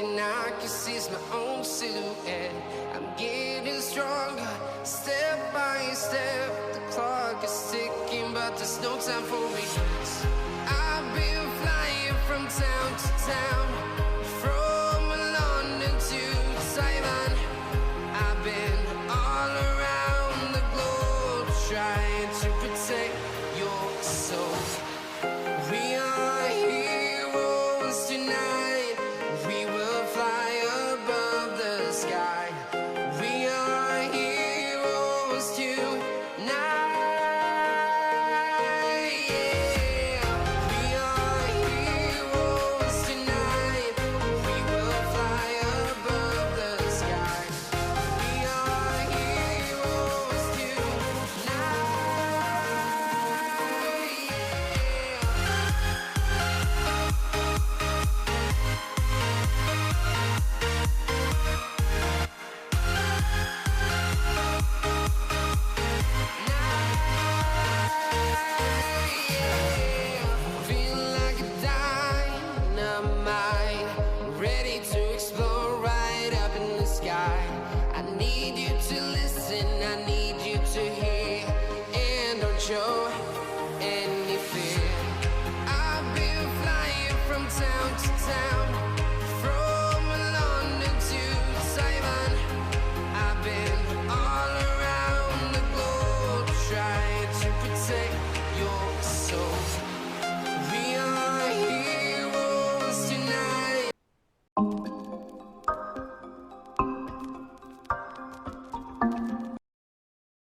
thing I can see is my own silhouette. I'm getting stronger, step by step. The clock is ticking, but there's no time for regrets. I've been flying from town to town,